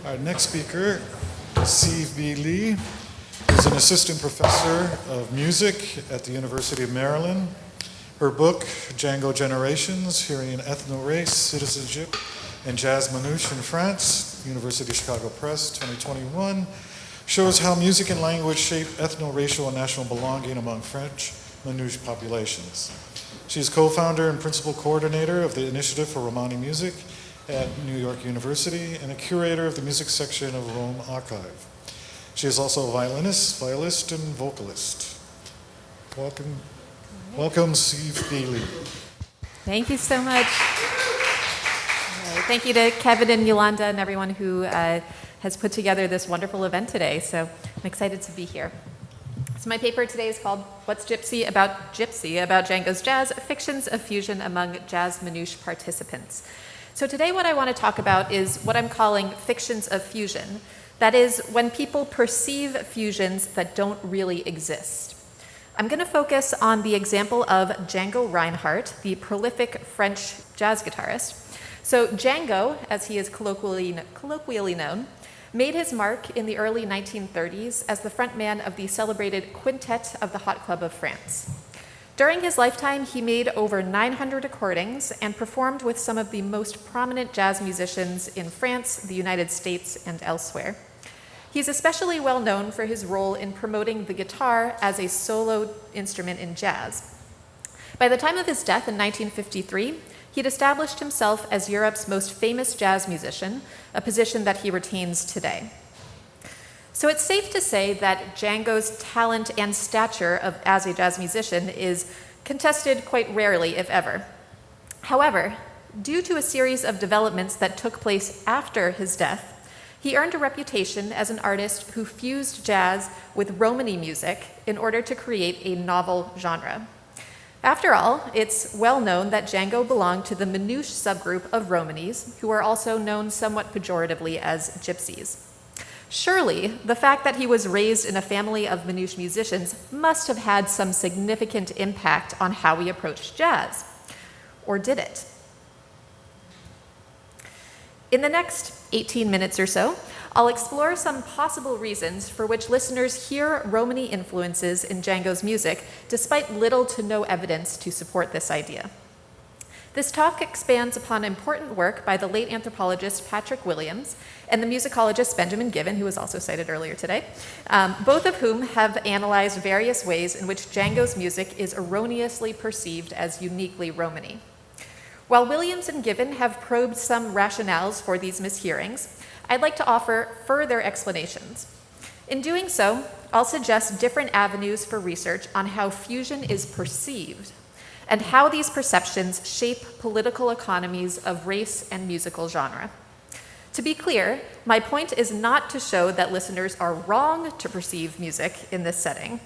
Our next speaker, Siv B. is an assistant professor of music at the University of Maryland. Her book, Django Generations, Hearing Ethno-Race, Citizenship, and Jazz Manouche in France, University of Chicago Press, 2021, shows how music and language shape ethno-racial and national belonging among French manouche populations. She is co-founder and principal coordinator of the Initiative for Romani Music at New York University and a curator of the music section of Rome Archive. She is also a violinist, violist, and vocalist. Welcome, Siv B. Thank you so much. Thank you to Kevin and Yolanda and everyone who has put together this wonderful event today. So I'm excited to be here. So my paper today is called What's Gypsy, about Django's jazz, fictions of fusion among jazz manouche participants. So today what I want to talk about is what I'm calling fictions of fusion. That is, when people perceive fusions that don't really exist. I'm going to focus on the example of Django Reinhardt, the prolific French jazz guitarist. So Django, as he is colloquially known, made his mark in the early 1930s as the frontman of the celebrated Quintet of the Hot Club of France. During his lifetime, he made over 900 recordings and performed with some of the most prominent jazz musicians in France, the United States, and elsewhere. He's especially well known for his role in promoting the guitar as a solo instrument in jazz. By the time of his death in 1953, he'd established himself as Europe's most famous jazz musician, a position that he retains today. So it's safe to say that Django's talent and stature as a jazz musician is contested quite rarely, if ever. However, due to a series of developments that took place after his death, he earned a reputation as an artist who fused jazz with Romani music in order to create a novel genre. After all, it's well known that Django belonged to the manouche subgroup of Romanis, who are also known somewhat pejoratively as gypsies. Surely, the fact that he was raised in a family of manouche musicians must have had some significant impact on how he approached jazz. Or did it? In the next 18 minutes or so, I'll explore some possible reasons for which listeners hear Romani influences in Django's music, despite little to no evidence to support this idea. This talk expands upon important work by the late anthropologist Patrick Williams and the musicologist Benjamin Given, who was also cited earlier today, both of whom have analyzed various ways in which Django's music is erroneously perceived as uniquely Romani. While Williams and Given have probed some rationales for these mishearings, I'd like to offer further explanations. In doing so, I'll suggest different avenues for research on how fusion is perceived and how these perceptions shape political economies of race and musical genre. To be clear, my point is not to show that listeners are wrong to perceive music in this setting.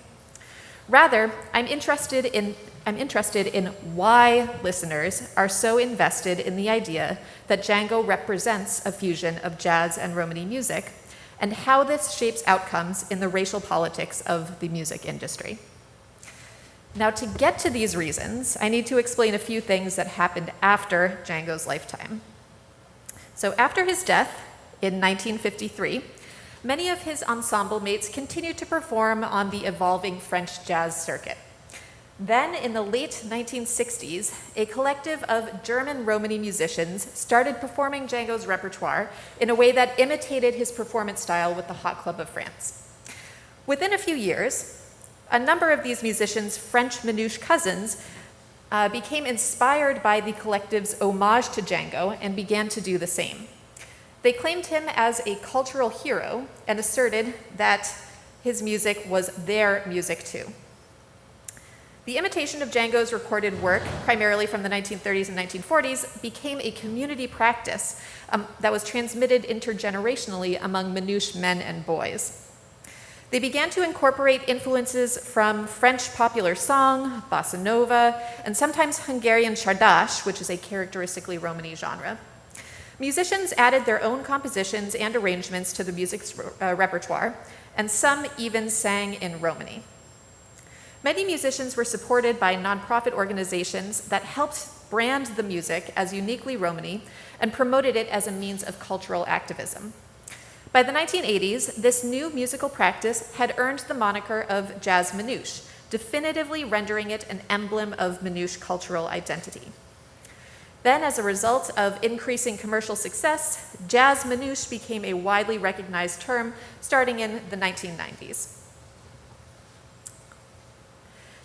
Rather, I'm interested in why listeners are so invested in the idea that Django represents a fusion of jazz and Romani music, and how this shapes outcomes in the racial politics of the music industry. Now, to get to these reasons, I need to explain a few things that happened after Django's lifetime. So after his death in 1953, many of his ensemble mates continued to perform on the evolving French jazz circuit. Then, in the late 1960s, a collective of German Romani musicians started performing Django's repertoire in a way that imitated his performance style with the Hot Club of France. Within a few years, a number of these musicians' French manouche cousins became inspired by the collective's homage to Django and began to do the same. They claimed him as a cultural hero and asserted that his music was their music too. The imitation of Django's recorded work, primarily from the 1930s and 1940s, became a community practice that was transmitted intergenerationally among manouche men and boys. They began to incorporate influences from French popular song, bossa nova, and sometimes Hungarian czardas, which is a characteristically Romani genre. Musicians added their own compositions and arrangements to the music's repertoire, and some even sang in Romani. Many musicians were supported by nonprofit organizations that helped brand the music as uniquely Romani and promoted it as a means of cultural activism. By the 1980s, this new musical practice had earned the moniker of jazz manouche, definitively rendering it an emblem of manouche cultural identity. Then, as a result of increasing commercial success, jazz manouche became a widely recognized term starting in the 1990s.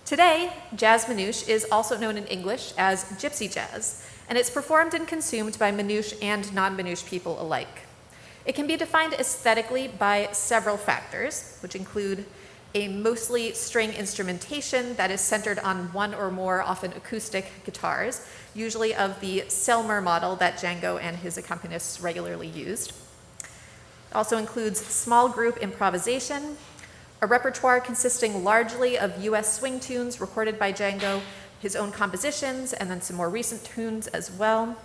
Today, jazz manouche is also known in English as gypsy jazz, and it's performed and consumed by manouche and non-manouche people alike. It can be defined aesthetically by several factors, which include a mostly string instrumentation that is centered on one or more, often acoustic, guitars, usually of the Selmer model that Django and his accompanists regularly used. It also includes small group improvisation, a repertoire consisting largely of US swing tunes recorded by Django, his own compositions, and then some more recent tunes as well.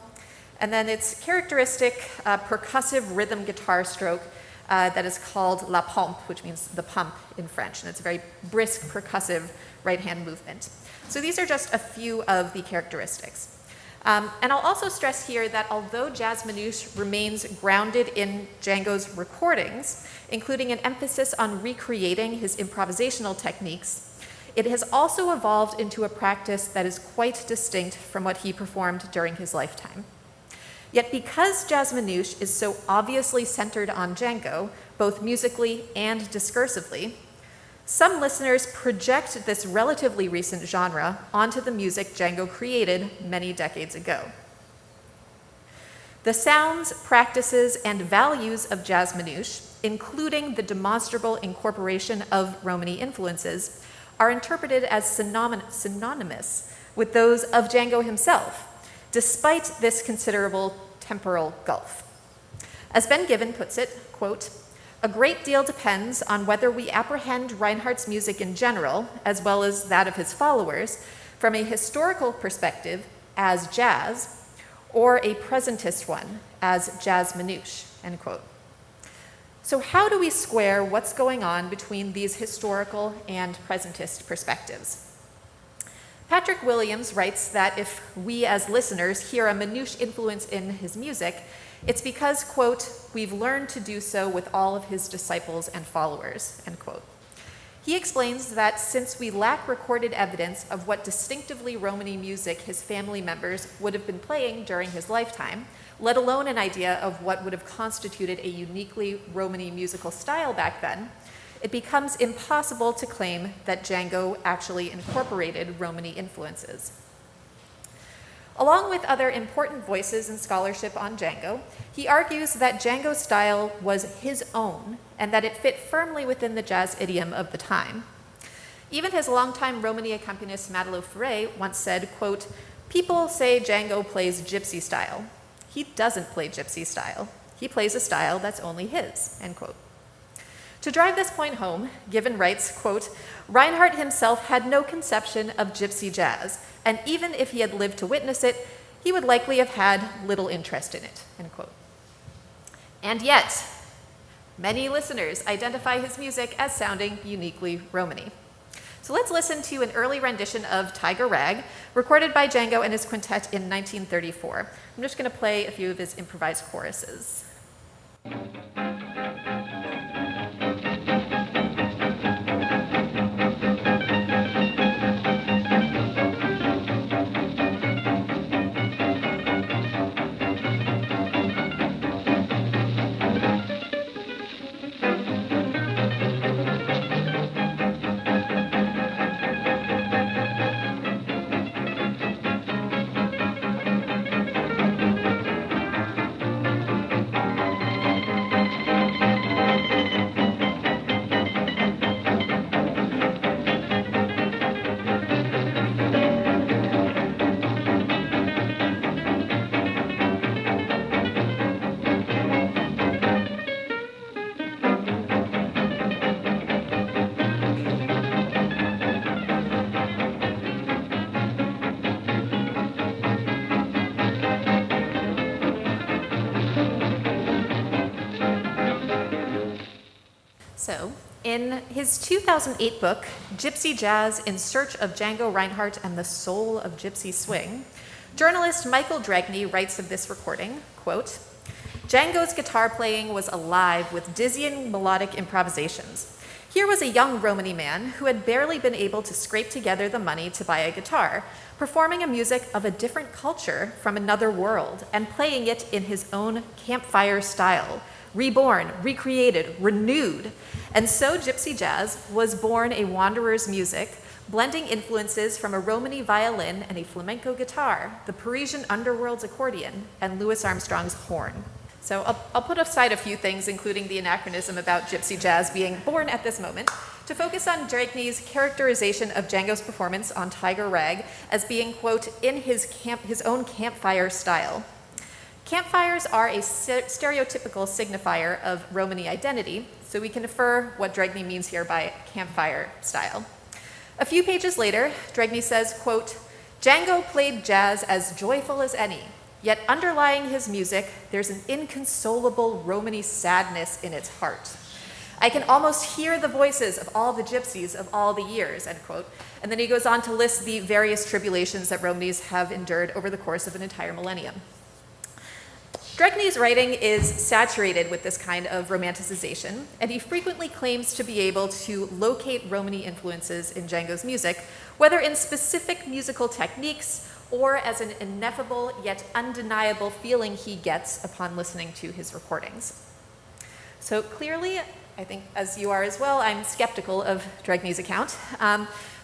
And then its characteristic percussive rhythm guitar stroke that is called la pompe, which means the pump in French, and it's a very brisk, percussive right-hand movement. So these are just a few of the characteristics. And I'll also stress here that although jazz manouche remains grounded in Django's recordings, including an emphasis on recreating his improvisational techniques, it has also evolved into a practice that is quite distinct from what he performed during his lifetime. Yet because jazz manouche is so obviously centered on Django, both musically and discursively, some listeners project this relatively recent genre onto the music Django created many decades ago. The sounds, practices, and values of jazz manouche, including the demonstrable incorporation of Romany influences, are interpreted as synonymous with those of Django himself, despite this considerable temporal gulf. As Ben Given puts it, quote, "A great deal depends on whether we apprehend Reinhardt's music in general, as well as that of his followers, from a historical perspective as jazz, or a presentist one as jazz manouche," end quote. So how do we square what's going on between these historical and presentist perspectives? Patrick Williams writes that if we as listeners hear a manouche influence in his music, it's because, quote, "we've learned to do so with all of his disciples and followers," end quote. He explains that since we lack recorded evidence of what distinctively Romany music his family members would have been playing during his lifetime, let alone an idea of what would have constituted a uniquely Romany musical style back then, it becomes impossible to claim that Django actually incorporated Romany influences. Along with other important voices in scholarship on Django, he argues that Django's style was his own and that it fit firmly within the jazz idiom of the time. Even his longtime Romany accompanist Madelot Ferré once said, quote, "People say Django plays gypsy style. He doesn't play gypsy style. He plays a style that's only his," end quote. To drive this point home, Given writes, quote, "Reinhardt himself had no conception of gypsy jazz, and even if he had lived to witness it, he would likely have had little interest in it," end quote. And yet, many listeners identify his music as sounding uniquely Romany. So let's listen to an early rendition of Tiger Rag, recorded by Django and his quintet in 1934. I'm just going to play a few of his improvised choruses. So, in his 2008 book, Gypsy Jazz in Search of Django Reinhardt and the Soul of Gypsy Swing, journalist Michael Dragney writes of this recording, quote, Django's guitar playing was alive with dizzying melodic improvisations. Here was a young Romany man who had barely been able to scrape together the money to buy a guitar, performing a music of a different culture from another world and playing it in his own campfire style, reborn, recreated, renewed. And so Gypsy jazz was born a wanderer's music, blending influences from a Romany violin and a flamenco guitar, the Parisian underworld's accordion, and Louis Armstrong's horn. So I'll put aside a few things, including the anachronism about Gypsy jazz being born at this moment, to focus on Dragne's characterization of Django's performance on Tiger Rag as being, quote, in his own campfire style. Campfires are a stereotypical signifier of Romany identity, so we can infer what Dragne means here by campfire style. A few pages later, Dragne says, quote, Django played jazz as joyful as any, yet underlying his music, there's an inconsolable Romany sadness in its heart. I can almost hear the voices of all the gypsies of all the years, end quote. And then he goes on to list the various tribulations that Romanys have endured over the course of an entire millennium. Dragne's writing is saturated with this kind of romanticization, and he frequently claims to be able to locate Romany influences in Django's music, whether in specific musical techniques or as an ineffable yet undeniable feeling he gets upon listening to his recordings. So clearly, I think as you are as well, I'm skeptical of Dragne's account.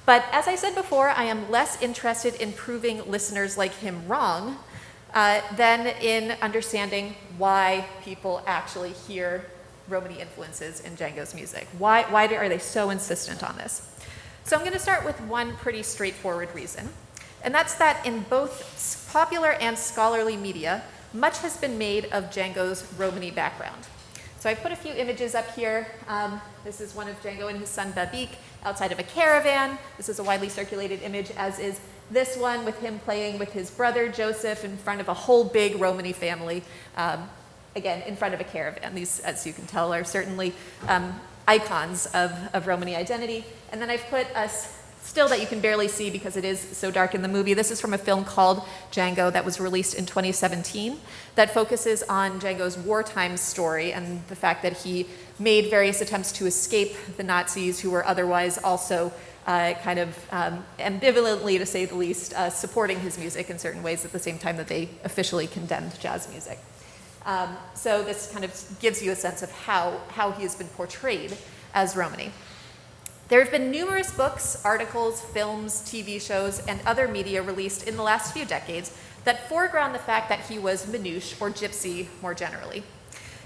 But as I said before, I am less interested in proving listeners like him wrong than in understanding why people actually hear Romany influences in Django's music. Why are they so insistent on this? So I'm going to start with one pretty straightforward reason, and that's that in both popular and scholarly media, much has been made of Django's Romany background. So I put a few images up here. This is one of Django and his son Babik outside of a caravan. This is a widely circulated image, as is this one with him playing with his brother Joseph in front of a whole big Romany family, again, in front of a caravan. These, as you can tell, are certainly icons of Romany identity. And then I've put a still that you can barely see because it is so dark in the movie. This is from a film called Django that was released in 2017 that focuses on Django's wartime story and the fact that he made various attempts to escape the Nazis, who were otherwise also kind of ambivalently, to say the least, supporting his music in certain ways at the same time that they officially condemned jazz music. So this kind of gives you a sense of how he has been portrayed as Romany. There have been numerous books, articles, films, TV shows, and other media released in the last few decades that foreground the fact that he was manouche or gypsy more generally.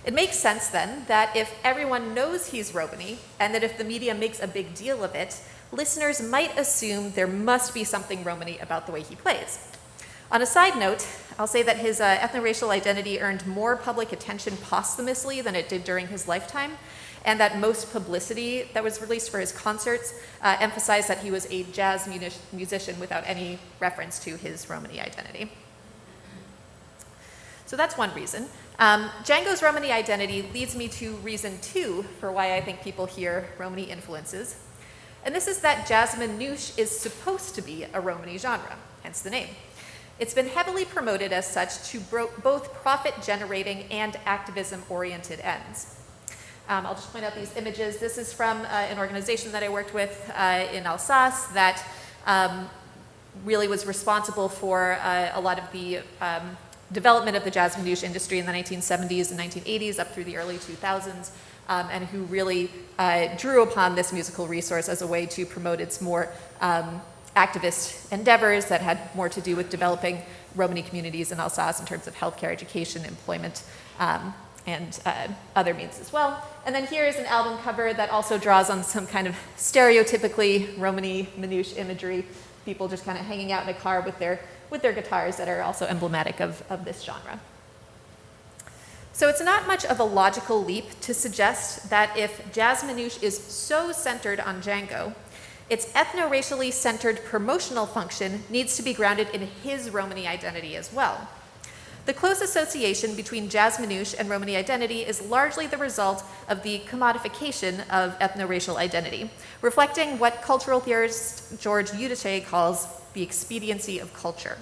It makes sense then that if everyone knows he's Romany, and that if the media makes a big deal of it, listeners might assume there must be something Romany about the way he plays. On a side note, I'll say that his ethno-racial identity earned more public attention posthumously than it did during his lifetime, and that most publicity that was released for his concerts emphasized that he was a jazz musician without any reference to his Romany identity. So that's one reason. Django's Romany identity leads me to reason two for why I think people hear Romany influences. And this is that jazz manouche is supposed to be a Romany genre, hence the name. It's been heavily promoted as such to both profit-generating and activism-oriented ends. I'll just point out these images. This is from an organization that I worked with in Alsace that really was responsible for a lot of the development of the jazz manouche industry in the 1970s and 1980s up through the early 2000s, and who really drew upon this musical resource as a way to promote its more activist endeavors that had more to do with developing Romany communities in Alsace in terms of healthcare, education, employment, and other means as well. And then here is an album cover that also draws on some kind of stereotypically Romany manouche imagery, people just kind of hanging out in a car with their guitars that are also emblematic of this genre. So it's not much of a logical leap to suggest that if jazz manouche is so centered on Django, its ethno-racially centered promotional function needs to be grounded in his Romany identity as well. The close association between jazz manouche and Romany identity is largely the result of the commodification of ethno-racial identity, reflecting what cultural theorist George Eutyche calls the expediency of culture.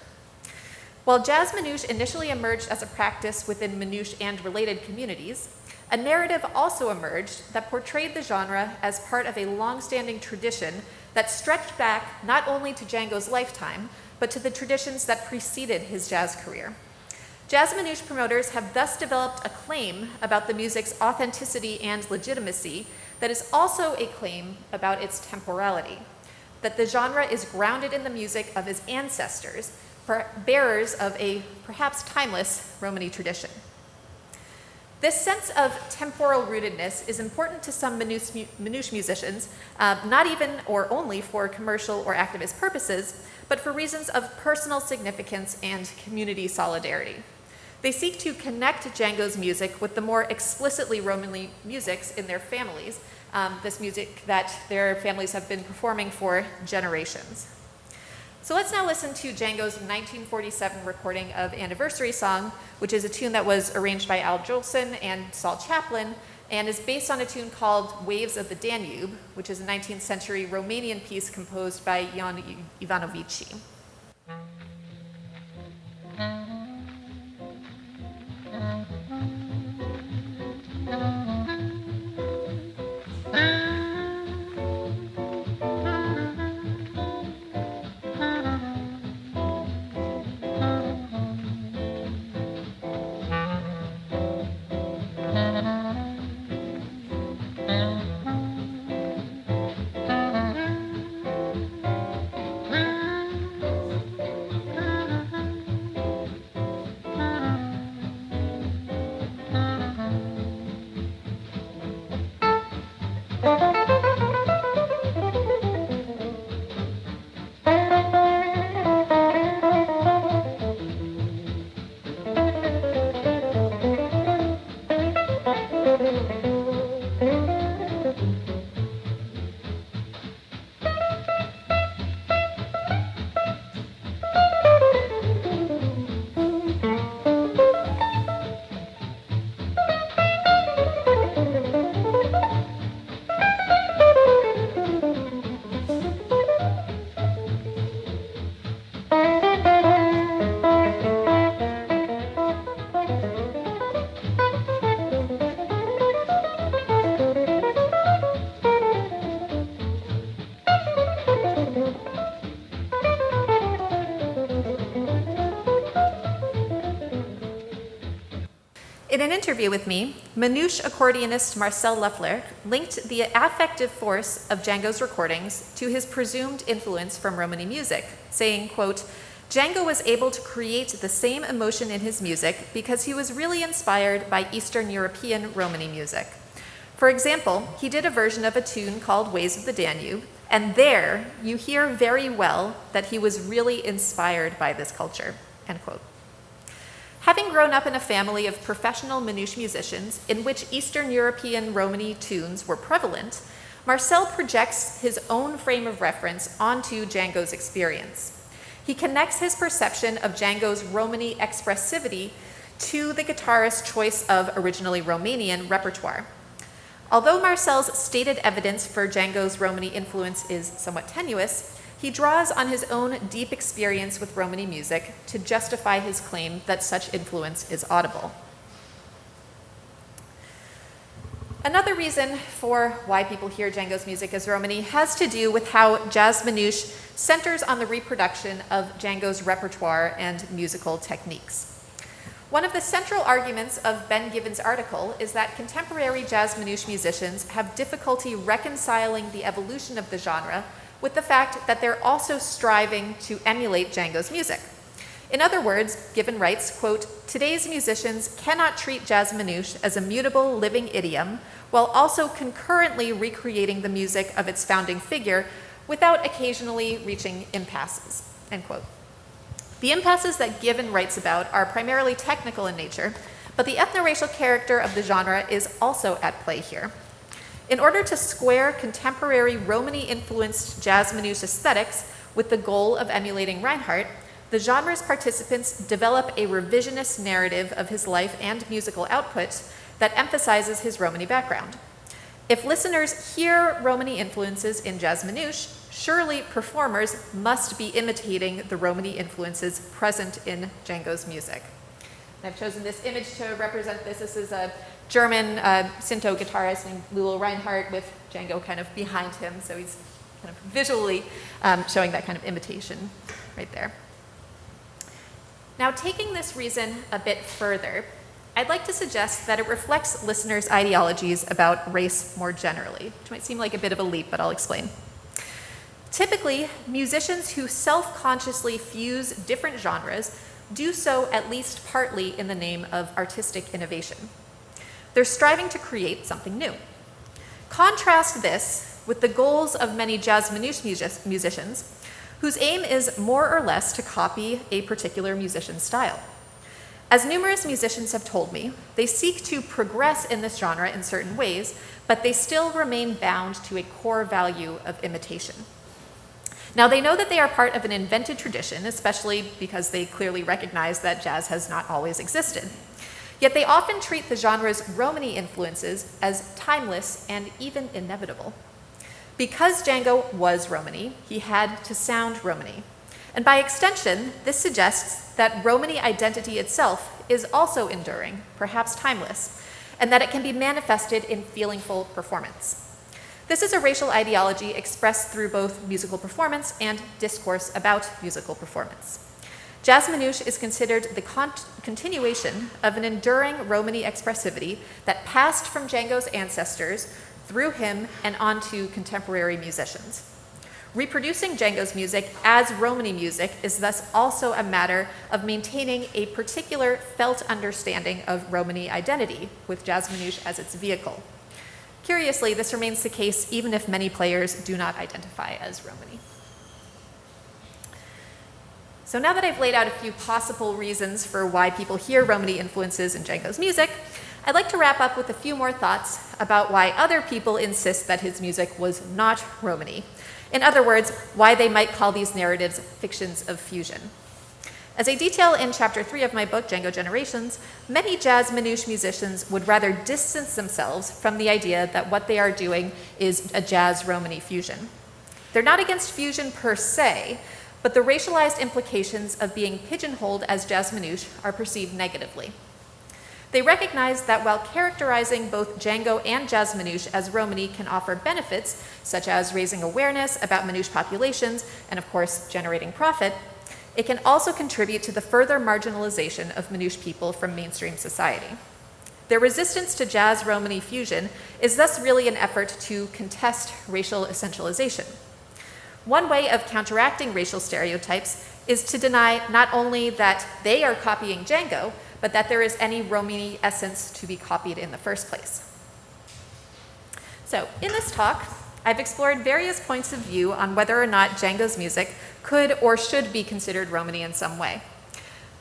While jazz manouche initially emerged as a practice within manouche and related communities, a narrative also emerged that portrayed the genre as part of a long-standing tradition that stretched back not only to Django's lifetime, but to the traditions that preceded his jazz career. Jazz manouche promoters have thus developed a claim about the music's authenticity and legitimacy that is also a claim about its temporality, that the genre is grounded in the music of his ancestors, bearers of a perhaps timeless Romany tradition. This sense of temporal rootedness is important to some manouche musicians, not even or only for commercial or activist purposes, but for reasons of personal significance and community solidarity. They seek to connect Django's music with the more explicitly Romany musics in their families, this music that their families have been performing for generations. So let's now listen to Django's 1947 recording of Anniversary Song, which is a tune that was arranged by Al Jolson and Saul Chaplin, and is based on a tune called Waves of the Danube, which is a 19th century Romanian piece composed by Ion Ivanovici. In an interview with me, manouche accordionist Marcel Leffler linked the affective force of Django's recordings to his presumed influence from Romany music, saying, quote, Django was able to create the same emotion in his music because he was really inspired by Eastern European Romany music. For example, he did a version of a tune called Waves of the Danube, and there you hear very well that he was really inspired by this culture, end quote. Having grown up in a family of professional manouche musicians in which Eastern European Romany tunes were prevalent, Marcel projects his own frame of reference onto Django's experience. He connects his perception of Django's Romany expressivity to the guitarist's choice of originally Romanian repertoire. Although Marcel's stated evidence for Django's Romany influence is somewhat tenuous, he draws on his own deep experience with Romany music to justify his claim that such influence is audible. Another reason for why people hear Django's music as Romany has to do with how jazz manouche centers on the reproduction of Django's repertoire and musical techniques. One of the central arguments of Ben Gibbons' article is that contemporary jazz manouche musicians have difficulty reconciling the evolution of the genre with the fact that they're also striving to emulate Django's music. In other words, Gibbon writes, quote, today's musicians cannot treat jazz manouche as a mutable living idiom while also concurrently recreating the music of its founding figure without occasionally reaching impasses, end quote. The impasses that Gibbon writes about are primarily technical in nature, but the ethno-racial character of the genre is also at play here. In order to square contemporary Romany-influenced jazz manouche aesthetics with the goal of emulating Reinhardt, the genre's participants develop a revisionist narrative of his life and musical output that emphasizes his Romany background. If listeners hear Romany influences in jazz manouche, surely performers must be imitating the Romany influences present in Django's music. And I've chosen this image to represent this. This is a German synth guitarist named Lulu Reinhardt with Django kind of behind him, so he's kind of visually showing that kind of imitation right there. Now, taking this reason a bit further, I'd like to suggest that it reflects listeners' ideologies about race more generally, which might seem like a bit of a leap, but I'll explain. Typically, musicians who self-consciously fuse different genres do so at least partly in the name of artistic innovation. They're striving to create something new. Contrast this with the goals of many jazz manouche musicians, whose aim is more or less to copy a particular musician's style. As numerous musicians have told me, they seek to progress in this genre in certain ways, but they still remain bound to a core value of imitation. Now, they know that they are part of an invented tradition, especially because they clearly recognize that jazz has not always existed. Yet they often treat the genre's Romany influences as timeless and even inevitable. Because Django was Romany, he had to sound Romany. And by extension, this suggests that Romany identity itself is also enduring, perhaps timeless, and that it can be manifested in feelingful performance. This is a racial ideology expressed through both musical performance and discourse about musical performance. Jazz manouche is considered the continuation of an enduring Romany expressivity that passed from Django's ancestors through him and onto contemporary musicians. Reproducing Django's music as Romany music is thus also a matter of maintaining a particular felt understanding of Romany identity, with jazz manouche as its vehicle. Curiously, this remains the case even if many players do not identify as Romany. So now that I've laid out a few possible reasons for why people hear Romany influences in Django's music, I'd like to wrap up with a few more thoughts about why other people insist that his music was not Romany. In other words, why they might call these narratives fictions of fusion. As I detail in chapter 3 of my book, Django Generations, many jazz manouche musicians would rather distance themselves from the idea that what they are doing is a jazz Romany fusion. They're not against fusion per se, but the racialized implications of being pigeonholed as jazz manouche are perceived negatively. They recognize that while characterizing both Django and jazz manouche as Romany can offer benefits, such as raising awareness about manouche populations and, of course, generating profit, it can also contribute to the further marginalization of manouche people from mainstream society. Their resistance to jazz Romany fusion is thus really an effort to contest racial essentialization. One way of counteracting racial stereotypes is to deny not only that they are copying Django, but that there is any Romany essence to be copied in the first place. So, in this talk, I've explored various points of view on whether or not Django's music could or should be considered Romany in some way.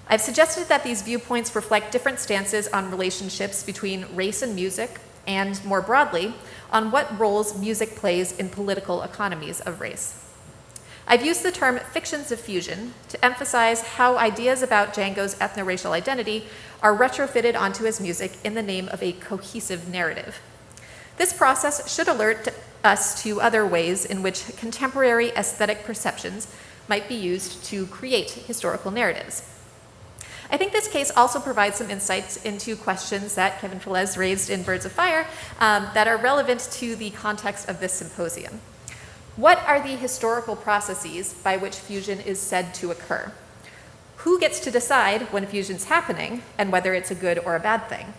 I've suggested that these viewpoints reflect different stances on relationships between race and music, and more broadly, on what roles music plays in political economies of race. I've used the term fictions of fusion to emphasize how ideas about Django's ethno-racial identity are retrofitted onto his music in the name of a cohesive narrative. This process should alert us to other ways in which contemporary aesthetic perceptions might be used to create historical narratives. I think this case also provides some insights into questions that Kevin Fellez raised in Birds of Fire that are relevant to the context of this symposium. What are the historical processes by which fusion is said to occur? Who gets to decide when fusion's happening and whether it's a good or a bad thing?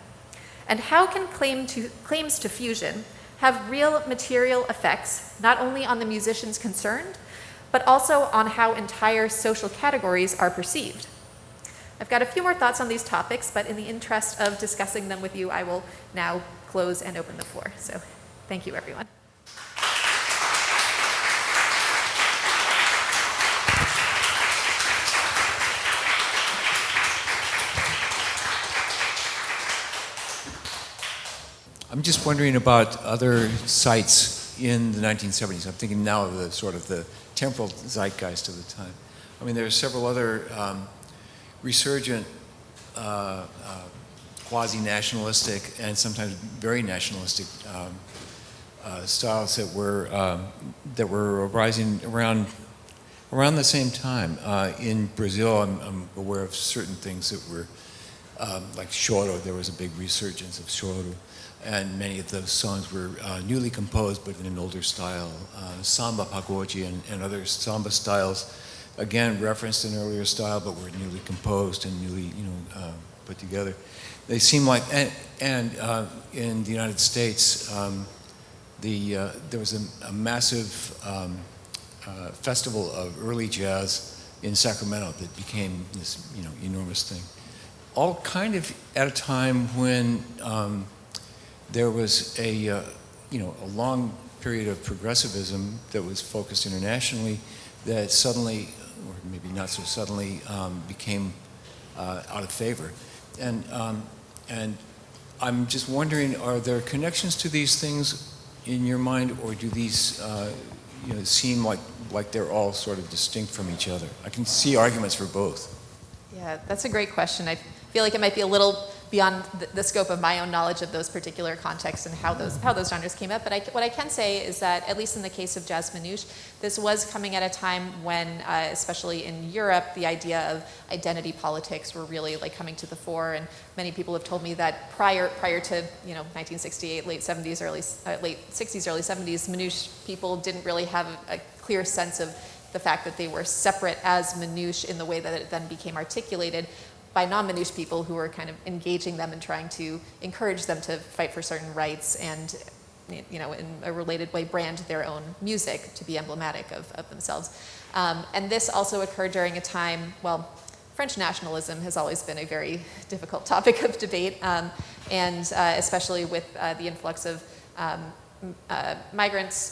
And how can claims to fusion have real material effects, not only on the musicians concerned, but also on how entire social categories are perceived? I've got a few more thoughts on these topics, but in the interest of discussing them with you, I will now close and open the floor. So thank you, everyone. I'm just wondering about other sites in the 1970s. I'm thinking now of the sort of the temporal zeitgeist of the time. I mean, there are several other resurgent, quasi-nationalistic and sometimes very nationalistic styles that were arising around the same time. In Brazil, I'm aware of certain things that were like choro. There was a big resurgence of choro, and many of those songs were newly composed, but in an older style. Samba, pagode, and other samba styles, again referenced an earlier style, but were newly composed and newly, put together. They seem like, and in the United States, there was a massive festival of early jazz in Sacramento that became this, enormous thing. All kind of at a time when there was a long period of progressivism that was focused internationally that suddenly, or maybe not so suddenly, became out of favor. And I'm just wondering, are there connections to these things in your mind, or do these seem like they're all sort of distinct from each other? I can see arguments for both. Yeah, that's a great question. I feel like it might be a little beyond the scope of my own knowledge of those particular contexts and how those genres came up. But what I can say is that, at least in the case of jazz manouche, this was coming at a time when, especially in Europe, the idea of identity politics were really coming to the fore. And many people have told me that prior to 1968, late 60s, early 70s, manouche people didn't really have a clear sense of the fact that they were separate as manouche in the way that it then became articulated by non-manouche people who were kind of engaging them and trying to encourage them to fight for certain rights and, in a related way, brand their own music to be emblematic of themselves. And this also occurred during a time, French nationalism has always been a very difficult topic of debate, and especially with the influx of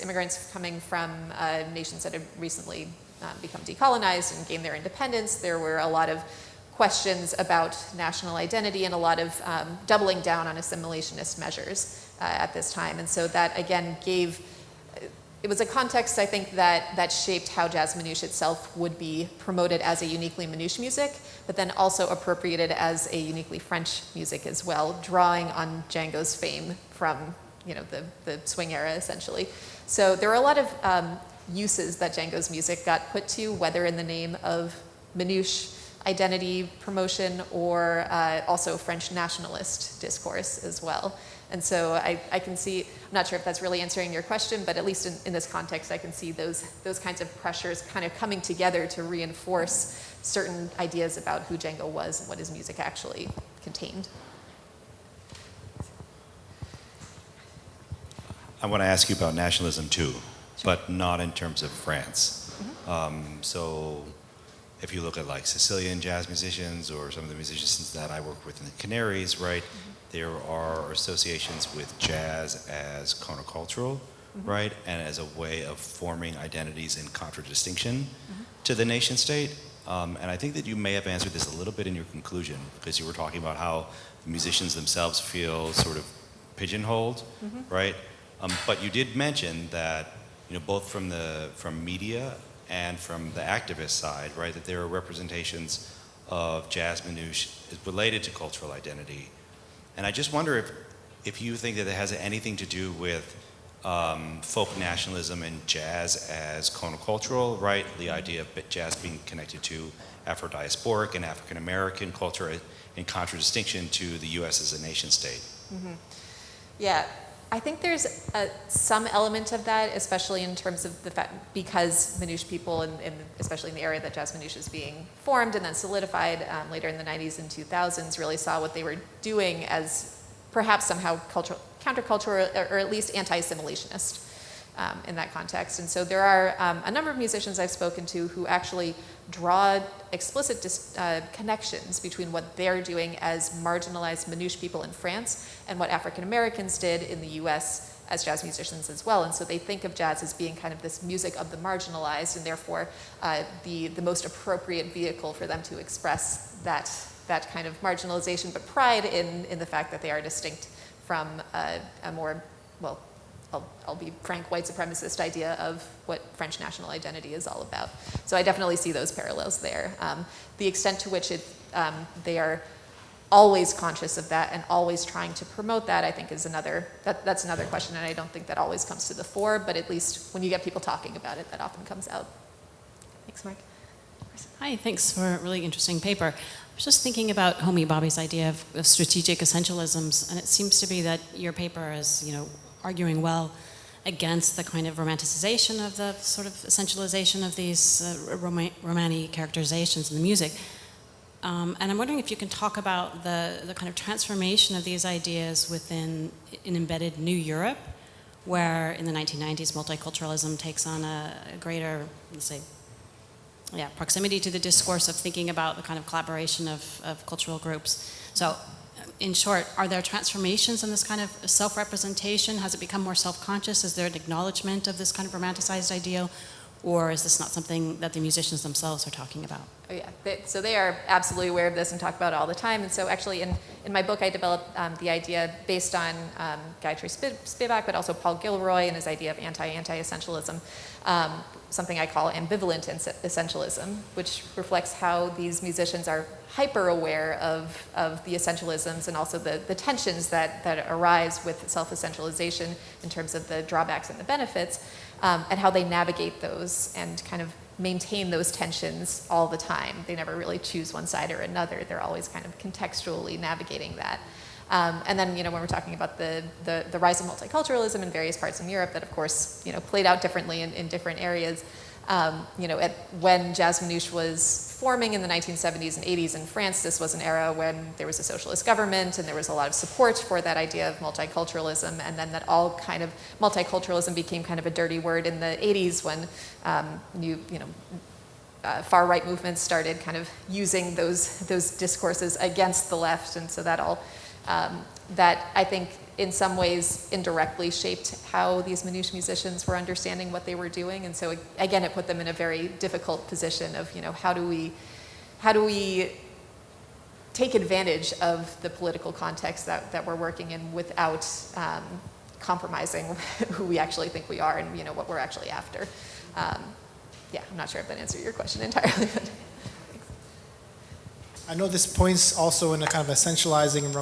immigrants coming from nations that had recently become decolonized and gained their independence. There were a lot of questions about national identity and a lot of doubling down on assimilationist measures at this time. And so that, again, it was a context, I think, that shaped how jazz manouche itself would be promoted as a uniquely manouche music, but then also appropriated as a uniquely French music as well, drawing on Django's fame from the swing era, essentially. So there were a lot of uses that Django's music got put to, whether in the name of manouche identity promotion or also French nationalist discourse as well. And so I can see, I'm not sure if that's really answering your question, but at least in this context, I can see those kinds of pressures kind of coming together to reinforce certain ideas about who Django was and what his music actually contained. I want to ask you about nationalism too, but not in terms of France. Mm-hmm. So if you look at Sicilian jazz musicians or some of the musicians that I work with in the Canaries, right, there are associations with jazz as countercultural, right, and as a way of forming identities in contradistinction to the nation state. And I think that you may have answered this a little bit in your conclusion, because you were talking about how the musicians themselves feel sort of pigeonholed, right? But you did mention that, both from media and from the activist side, right, that there are representations of jazz manouche related to cultural identity. And I just wonder if you think that it has anything to do with folk nationalism and jazz as countercultural, right? The idea of jazz being connected to Afro-diasporic and African-American culture in contradistinction to the U.S. as a nation state. Yeah. I think there's some element of that, especially in terms of the fact, because manouche people, and especially in the area that jazz manouche is being formed and then solidified later in the 90s and 2000s, really saw what they were doing as perhaps somehow countercultural or at least anti-assimilationist in that context. And so there are a number of musicians I've spoken to who actually draw explicit connections between what they're doing as marginalized manouche people in France and what African Americans did in the US as jazz musicians as well. And so they think of jazz as being kind of this music of the marginalized, and therefore the most appropriate vehicle for them to express that kind of marginalization, but pride in the fact that they are distinct from a more, well, I'll be frank, white supremacist idea of what French national identity is all about. So I definitely see those parallels there. The extent to which they are always conscious of that and always trying to promote that, I think is that's another question, and I don't think that always comes to the fore, but at least when you get people talking about it, that often comes out. Thanks, Mark. Hi, thanks for a really interesting paper. I was just thinking about Homi Bhabhi's idea of strategic essentialisms, and it seems to be that your paper is, arguing well against the kind of romanticization of the sort of essentialization of these Romani characterizations in the music. And I'm wondering if you can talk about the kind of transformation of these ideas within an embedded New Europe, where in the 1990s multiculturalism takes on a greater, let's say, proximity to the discourse of thinking about the kind of collaboration of cultural groups. So, in short, are there transformations in this kind of self-representation? Has it become more self-conscious? Is there an acknowledgement of this kind of romanticized ideal? Or is this not something that the musicians themselves are talking about? Oh yeah, so they are absolutely aware of this and talk about it all the time. And so actually in my book I developed the idea based on Gayatri Spivak, but also Paul Gilroy and his idea of anti-essentialism, something I call ambivalent essentialism, which reflects how these musicians are hyper-aware of the essentialisms and also the tensions that arise with self-essentialization in terms of the drawbacks and the benefits, and how they navigate those and kind of maintain those tensions all the time. They never really choose one side or another. They're always kind of contextually navigating that. And then, when we're talking about the rise of multiculturalism in various parts in Europe, that of course, played out differently in different areas. When jazz manouche was forming in the 1970s and 80s in France, this was an era when there was a socialist government and there was a lot of support for that idea of multiculturalism, and then that all kind of multiculturalism became kind of a dirty word in the 80s when far-right movements started kind of using those discourses against the left, and so that all that I think in some ways indirectly shaped how these manouche musicians were understanding what they were doing. And so again, it put them in a very difficult position of, how do we take advantage of the political context that we're working in without compromising who we actually think we are and, what we're actually after. I'm not sure if that answered your question entirely, but I know this points also in a kind of essentializing and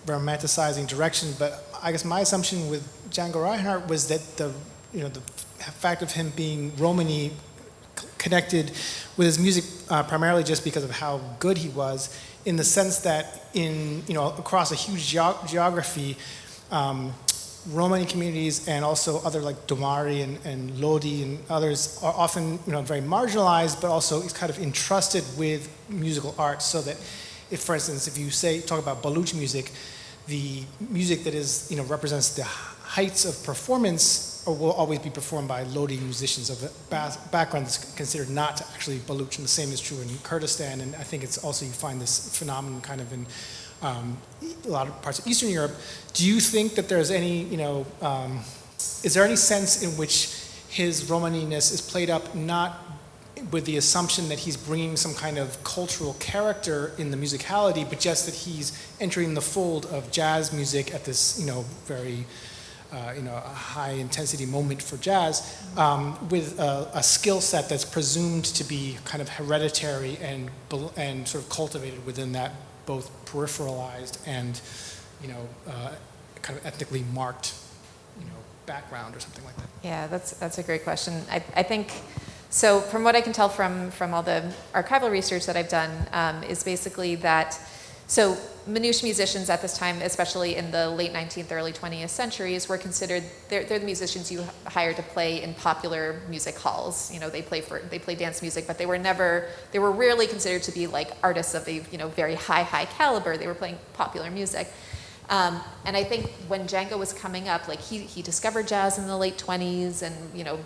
romanticizing direction, but I guess my assumption with Django Reinhardt was that the fact of him being Romani connected with his music primarily just because of how good he was, in the sense that across a huge geography, Romani communities and also other like Domari and Lodi and others are often very marginalized, but also kind of entrusted with musical arts, so that if, for instance, if you talk about Baluch music, the music that is represents the heights of performance will always be performed by Lodi musicians of a background that's considered not to actually Baluch, and the same is true in Kurdistan, and I think it's also, you find this phenomenon kind of in a lot of parts of Eastern Europe. Do you think that there's any, is there any sense in which his Romani-ness is played up not with the assumption that he's bringing some kind of cultural character in the musicality, but just that he's entering the fold of jazz music at this, very, a high intensity moment for jazz, with a skill set that's presumed to be kind of hereditary and sort of cultivated within that both peripheralized and, kind of ethnically marked, background or something like that? yeah, that's a great question. I think, so from what I can tell from all the archival research that I've done, is basically that, so manouche musicians at this time, especially in the late 19th, early 20th centuries, were considered, they're the musicians you hire to play in popular music halls. They play dance music, but they were rarely considered to be like artists of a, very high caliber. They were playing popular music. And I think when Django was coming up, like he discovered jazz in the late 20s and,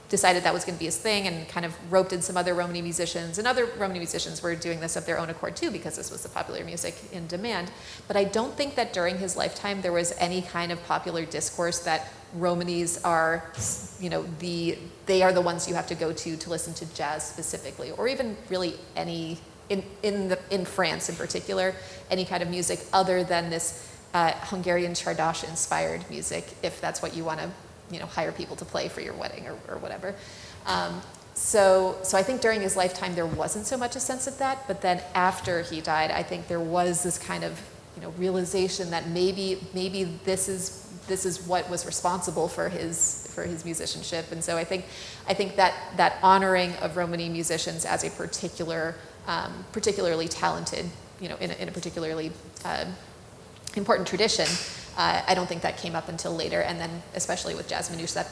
decided that was going to be his thing, and kind of roped in some other Romani musicians, and other Romani musicians were doing this of their own accord too, because this was the popular music in demand. But I don't think that during his lifetime there was any kind of popular discourse that Romanis are, they are the ones you have to go to listen to jazz specifically, or even really any, in France in particular, any kind of music other than this Hungarian Czardas inspired music, if that's what you want to hire people to play for your wedding or whatever. So I think during his lifetime there wasn't so much a sense of that, but then after he died, I think there was this kind of, you know, realization that maybe this is what was responsible for his musicianship. And so I think that honoring of Romani musicians as a particularly talented, you know, in a particularly important tradition, I don't think that came up until later, and then especially with jazz manouche,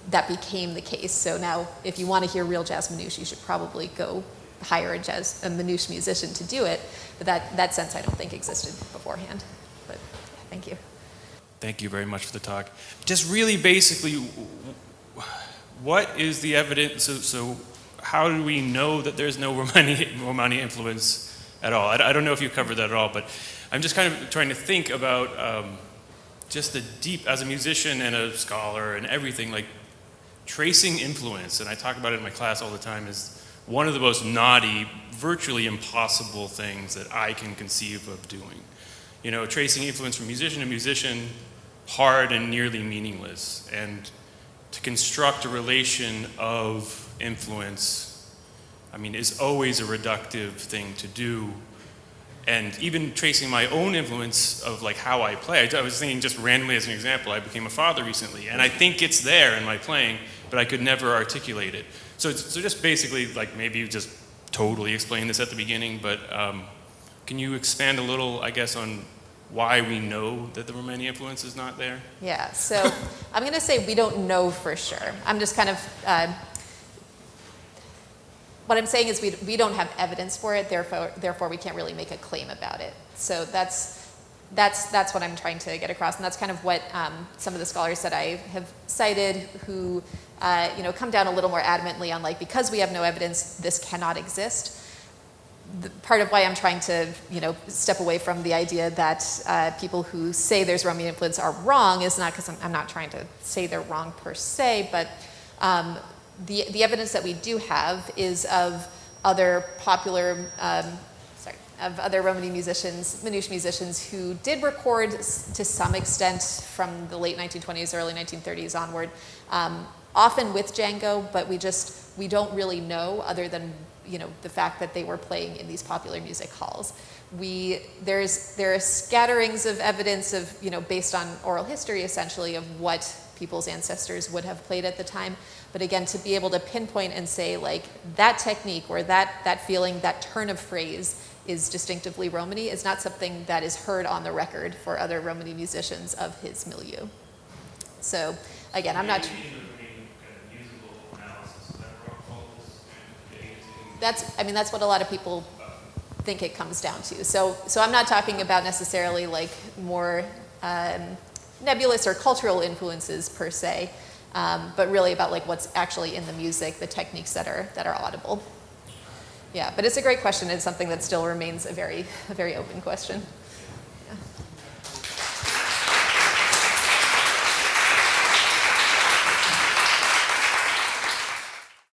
that became the case. So now, if you want to hear real jazz manouche, you should probably go hire a manouche musician to do it. But that sense I don't think existed beforehand. But yeah, thank you. Thank you very much for the talk. Just really basically, what is the evidence? So how do we know that there's no Romani influence at all? I don't know if you covered that at all, but I'm just kind of trying to think about just the deep, as a musician and a scholar and everything, like tracing influence, and I talk about it in my class all the time, is one of the most naughty, virtually impossible things that I can conceive of doing. You know, tracing influence from musician to musician, hard and nearly meaningless. And to construct a relation of influence, I mean, is always a reductive thing to do. And even tracing my own influence of like how I play, I was thinking just randomly as an example, I became a father recently, and I think it's there in my playing, but I could never articulate it. So just basically, like, maybe you just totally explained this at the beginning, but can you expand a little, I guess, on why we know that the Romani influence is not there? Yeah, so I'm going to say we don't know for sure. I'm just kind of, what I'm saying is we don't have evidence for it, therefore we can't really make a claim about it. So that's what I'm trying to get across, and that's kind of what some of the scholars that I have cited who come down a little more adamantly on, like, because we have no evidence, this cannot exist. Part of why I'm trying to, step away from the idea that people who say there's Romani influence are wrong is not because I'm not trying to say they're wrong per se, but the evidence that we do have is of other popular, of other Romani musicians, manouche musicians, who did record to some extent from the late 1920s, early 1930s onward, often with Django, but we don't really know, other than the fact that they were playing in these popular music halls. There are scatterings of evidence of, based on oral history essentially, of what people's ancestors would have played at the time. But again, to be able to pinpoint and say, like, that technique or that feeling, that turn of phrase is distinctively Romani is not something that is heard on the record for other Romani musicians of his milieu. So again, I'm not. That's what a lot of people think it comes down to. So I'm not talking about necessarily like more nebulous or cultural influences per se, but really about like what's actually in the music, the techniques that are audible. Yeah, but it's a great question. It's something that still remains a very open question.